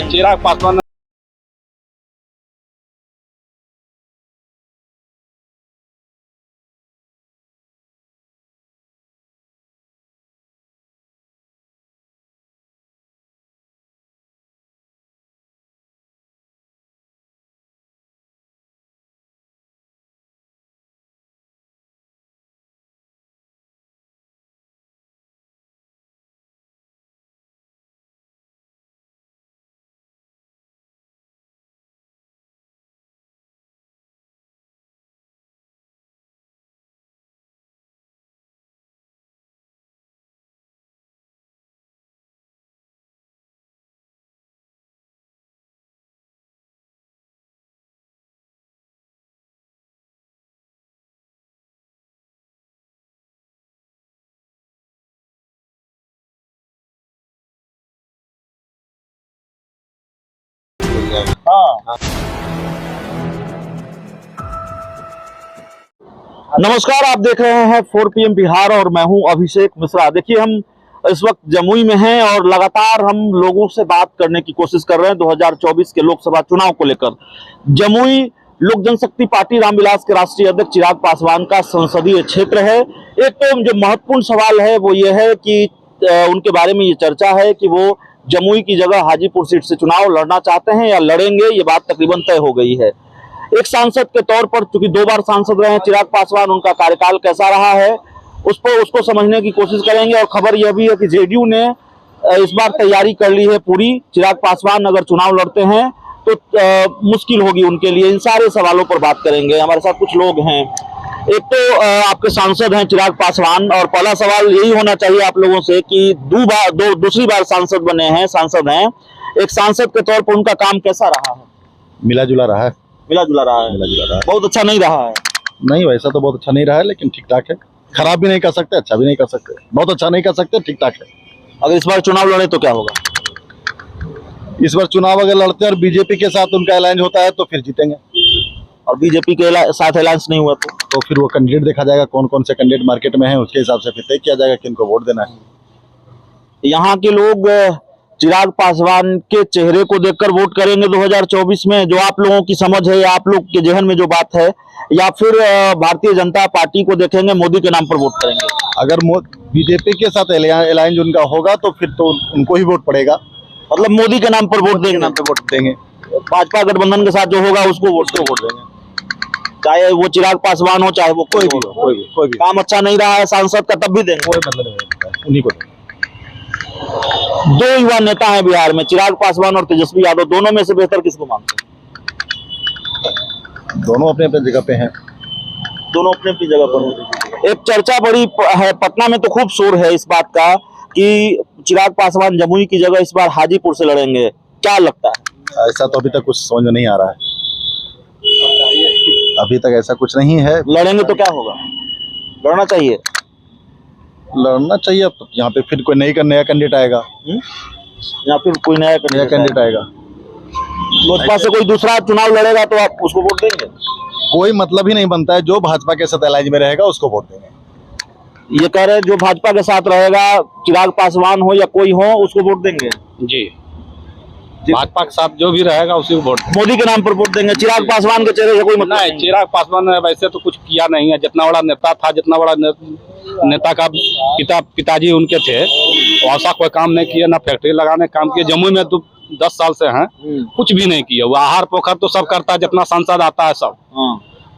चिराग पासवान नमस्कार, आप देख रहे हैं 4 PM बिहार और मैं हूं अभिषेक मिश्रा। देखिए, हम इस वक्त जमुई में हैं और लगातार हम लोगों से बात करने की कोशिश कर रहे हैं 2024 के लोकसभा चुनाव को लेकर। जमुई लोक जनशक्ति पार्टी रामविलास के राष्ट्रीय अध्यक्ष चिराग पासवान का संसदीय क्षेत्र है। एक तो जो महत्वपूर्ण सवाल है वो ये है कि उनके बारे में ये चर्चा है कि वो जमुई की जगह हाजीपुर सीट से चुनाव लड़ना चाहते हैं या लड़ेंगे, ये बात तकरीबन तय हो गई है। एक सांसद के तौर पर, चूंकि 2 बार सांसद रहे हैं चिराग पासवान, उनका कार्यकाल कैसा रहा है उसको समझने की कोशिश करेंगे। और खबर यह भी है कि जेडीयू ने इस बार तैयारी कर ली है पूरी। चिराग पासवान अगर चुनाव लड़ते हैं तो मुश्किल होगी उनके लिए। इन सारे सवालों पर बात करेंगे। हमारे साथ कुछ लोग हैं। एक तो आपके सांसद हैं चिराग पासवान, और पहला सवाल यही होना चाहिए आप लोगों से कि दूसरी बार सांसद बने हैं, सांसद हैं, एक सांसद के तौर पर उनका काम कैसा रहा है? मिला जुला रहा है। मिला जुला रहा है। मिला जुला रहा है। बहुत अच्छा नहीं रहा है? नहीं, वैसा तो बहुत अच्छा नहीं रहा है, लेकिन ठीक ठाक है। खराब भी नहीं कर सकते, अच्छा भी नहीं कर सकते, बहुत अच्छा नहीं कर सकते, ठीक ठाक है। अगर इस बार चुनाव लड़े तो क्या होगा? इस बार चुनाव अगर लड़ते हैं और बीजेपी के साथ उनका अलायंस होता है तो फिर जीतेंगे। और बीजेपी के साथ अलायंस नहीं हुआ तो फिर वो कैंडिडेट देखा जाएगा, कौन कौन से कैंडिडेट मार्केट में हैं, उसके हिसाब से फिर तय किया जाएगा कि इनको वोट देना है। यहाँ के लोग चिराग पासवान के चेहरे को देखकर वोट करेंगे 2024 में, जो आप लोगों की समझ है या आप लोग के जहन में जो बात है, या फिर भारतीय जनता पार्टी को देखेंगे, मोदी के नाम पर वोट करेंगे? अगर बीजेपी के साथ अलायंस उनका होगा तो फिर तो उनको ही वोट पड़ेगा। मतलब मोदी के नाम पर वोट देंगे? नाम पे वोट देंगे। भाजपा गठबंधन के साथ जो होगा उसको वोट देंगे, चाहे वो चिराग पासवान हो चाहे वो कोई भी। काम अच्छा नहीं रहा है सांसद का तब भी देंगे? कोई मतलब नहीं, उन्हीं को। 2 युवा नेता हैं बिहार में, चिराग पासवान और तेजस्वी यादव, दोनों में से बेहतर किसको मानते हैं? दोनों अपने अपने जगह पे हैं। दोनों अपने अपनी जगह पर। एक चर्चा बड़ी है, पटना में तो खूब शोर है इस बात का कि चिराग पासवान जमुई की जगह इस बार हाजीपुर से लड़ेंगे। क्या लगता है? ऐसा तो अभी तक कुछ समझ में नहीं आ रहा है। अभी तक ऐसा कुछ नहीं है। लड़ेंगे तो क्या होगा? लड़ना चाहिए। लड़ना चाहिए। अब यहाँ पे फिर कोई नया कैंडिडेट आएगा, या फिर कोई नया कैंडिडेट आएगा। लोजपा से कोई दूसरा चुनाव लड़ेगा तो आप उसको वोट देंगे? कोई मतलब ही नहीं बनता है। जो भाजपा के साथ अलायंस में रहेगा उसको वोट देंगे। ये कह रहे हैं जो भाजपा के साथ रहेगा, चिराग पासवान हो या कोई हो, उसको वोट देंगे? जी, भाजपा के साथ जो भी रहेगा उसी को वोट। मोदी के नाम पर वोट देंगे? चिराग पासवान के चेहरे से कोई मतलब नहीं। चिराग पासवान ने वैसे तो कुछ किया नहीं है। जितना बड़ा नेता था, जितना बड़ा नेता का पिताजी उनके थे, ऐसा कोई काम नहीं किया। ना फैक्ट्री लगाने काम किया। जमुई में तो 10 साल से हैं, कुछ भी नहीं किया। वो आहार पोखर तो सब करता है, जितना सांसद आता है सब।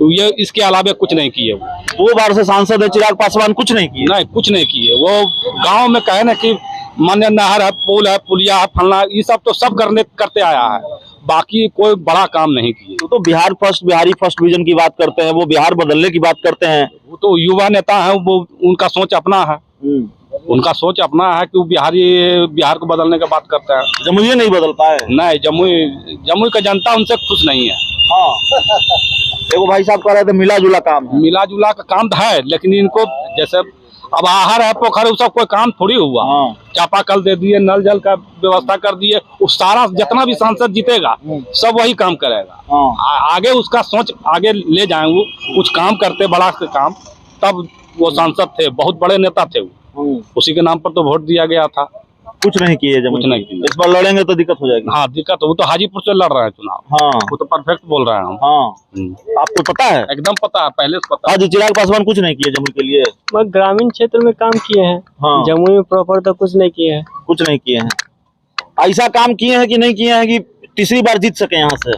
ये इसके अलावा कुछ नहीं किए। 2 बार से सांसद है चिराग पासवान, कुछ नहीं किए? नहीं, कुछ नहीं किए। वो गाँव में कहे ना कि मान्य नहर है, पुल है, पुलिया है, फलना, ये सब तो सब करते आया है। बाकी कोई बड़ा काम नहीं किए। तो बिहारी फर्स्ट विजन की बात करते हैं, वो बिहार बदलने की बात करते हैं। वो तो युवा नेता है, वो उनका सोच अपना है। उनका सोच अपना है कि वो बिहार को बदलने की बात करते हैं। जमुई नहीं बदल पाए? नहीं, जमुई का जनता उनसे खुश नहीं है। हाँ। देखो भाई साहब कह रहे थे मिला जुला काम है। मिला जुला का काम तो है, लेकिन इनको जैसे अब आहार है, पोखर, वो सब कोई काम थोड़ी हुआ। चापाकल दे दिए, नल जल का व्यवस्था कर दिए। उस सारा जितना भी सांसद जीतेगा सब वही काम करेगा। आगे उसका सोच आगे ले जाएंगे। कुछ काम करते बड़ा काम, तब वो सांसद थे, बहुत बड़े नेता थे वो। उसी के नाम पर तो वोट दिया गया था। कुछ नहीं किए जमुई कुछ नहीं किए। इस बार लड़ेंगे तो दिक्कत हो जाएगी। हाँ दिक्कत हो, वो तो हाजीपुर से लड़ रहे हैं चुनाव। हाँ वो तो परफेक्ट बोल रहे हैं हम। हाँ आपको पता है? एकदम पता है, पहले से पता है। हाँ जी, चिराग पासवान कुछ नहीं किए जमुई के लिए। मैं ग्रामीण क्षेत्र में काम किए हैं। हाँ जमुई में प्रॉपर तो कुछ नहीं किए हैं। कुछ नहीं किए हैं। ऐसा काम किए हैं कि नहीं किए हैं कि तीसरी बार जीत सके यहाँ से?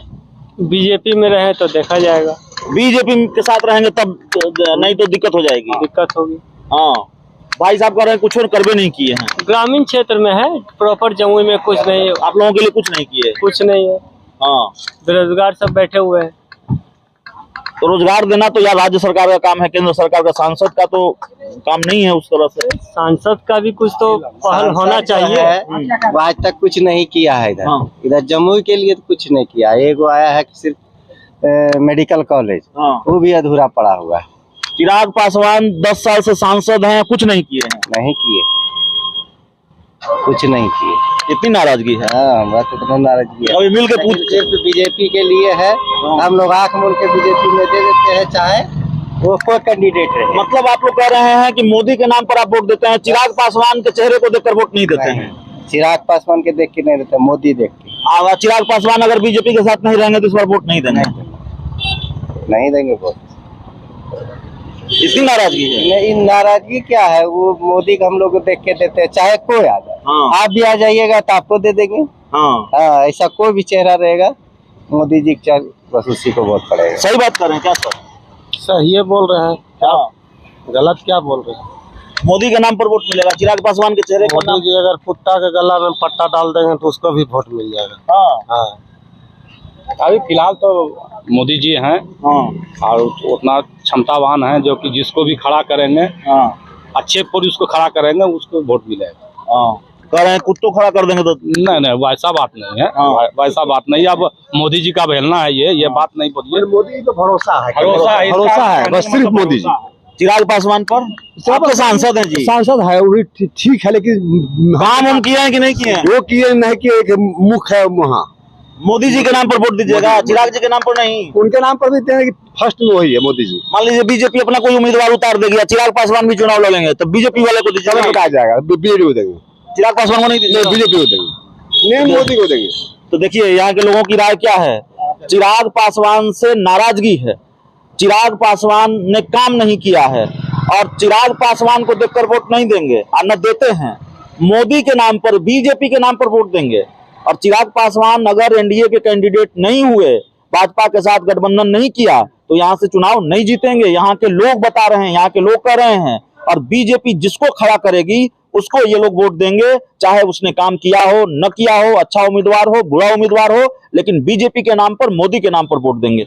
बीजेपी में रहे तो देखा जाएगा, बीजेपी के साथ रहेंगे तब, नहीं तो दिक्कत हो जाएगी। दिक्कत होगी। हाँ भाई साहब कह रहे हैं कुछ और करवे नहीं किए हैं। ग्रामीण क्षेत्र में है, प्रॉपर जमुई में कुछ नहीं, आप लोगों के लिए कुछ नहीं किए। कुछ नहीं है। हाँ बेरोजगार सब बैठे हुए हैं। तो रोजगार देना तो यार राज्य सरकार का काम है, केंद्र सरकार का, सांसद का तो काम नहीं है उस तरह से। सांसद का भी कुछ तो पहल होना चाहिए। वो आज तक कुछ नहीं किया है इधर। हाँ। इधर जमुई के लिए तो कुछ नहीं किया। एगो आया है कि सिर्फ मेडिकल कॉलेज, हाँ वो भी अधूरा पड़ा हुआ है। चिराग पासवान 10 साल से सांसद हैं, कुछ नहीं किए हैं। नहीं किए, कुछ नहीं किए। इतनी नाराजगी है। हाँ बस इतना नाराजगी है। अभी मिल के पूछ, सिर्फ बीजेपी के लिए है। हम लोग आंख मूंद के बीजेपी में दे देते हैं, चाहे वो कोई कैंडिडेट रहे। मतलब आप लोग कह रहे हैं कि मोदी के नाम पर आप वोट देते हैं, चिराग पासवान के चेहरे को देखकर वोट नहीं देते हैं। चिराग पासवान के देख के नहीं देते, मोदी देख के। चिराग पासवान अगर बीजेपी के साथ नहीं रहेंगे तो इस बार वोट नहीं देंगे। नहीं देंगे वोट। इतनी नाराजगी है। नहीं, नाराजगी क्या है, वो मोदी को हम लोग देख के देते हैं, चाहे कोई आ जाए। हाँ आप भी आ जाइएगा तो आपको दे देंगे। हाँ हाँ, ऐसा कोई भी चेहरा रहेगा, मोदी जी का बस उसी को वोट पड़ेगा। सही बात कर रहे हैं क्या सर? सही ये बोल रहे हैं, हाँ गलत क्या बोल रहे हैं? मोदी के नाम पर वोट मिलेगा, चिराग पासवान के चेहरे को नाम। जी अगर कुत्ता के गला में पट्टा डाल देंगे तो उसको भी वोट मिल जाएगा। हाँ हाँ अभी फिलहाल तो मोदी जी हैं हाँ और उतना क्षमतावान हैं जो कि जिसको भी खड़ा करेंगे, हाँ अच्छे पर उसको खड़ा करेंगे, उसको वोट मिलेगा। हाँ कह रहे हैं कुत्तों खड़ा कर देंगे तो। नहीं वैसा बात नहीं है। हाँ। वैसा बात नहीं। अब मोदी जी का भेलना है ये बात नहीं बोलिए। मोदी तो भरोसा है, भरोसा है बस सिर्फ मोदी जी। चिराग पासवान पर आपके सांसद हैं जी, सांसद है, वो भी ठीक है, लेकिन काम हम किए हैं कि नहीं किए हैं? वो किए नहीं किए, एक मुख है वहाँ। मोदी जी के नाम पर वोट दीजिएगा, चिराग जी के नाम पर नहीं। उनके नाम पर देते हैं कि फर्स्ट में वही है मोदी जी। मान लीजिए बीजेपी अपना कोई उम्मीदवार उतार देगी, चिराग पासवान भी चुनाव लड़ेंगे तो बीजेपी वाले को दीजिएगा। आ जाएगा, बीजेपी को देंगे, चिराग पासवान को नहीं दीजिएगा। बीजेपी को देंगे, नहीं मोदी को देंगे। तो देखिए यहाँ के लोगों की राय क्या है। चिराग पासवान से नाराजगी है, चिराग पासवान ने काम नहीं किया है और चिराग पासवान को देखकर वोट नहीं देंगे और न देते हैं। मोदी के नाम पर, बीजेपी के नाम पर वोट देंगे। और चिराग पासवान अगर एनडीए के कैंडिडेट नहीं हुए, भाजपा के साथ गठबंधन नहीं किया तो यहाँ से चुनाव नहीं जीतेंगे। यहाँ के लोग बता रहे हैं, यहाँ के लोग कह रहे हैं। और बीजेपी जिसको खड़ा करेगी उसको ये लोग वोट देंगे, चाहे उसने काम किया हो न किया हो, अच्छा उम्मीदवार हो बुरा उम्मीदवार हो, लेकिन बीजेपी के नाम पर, मोदी के नाम पर वोट देंगे।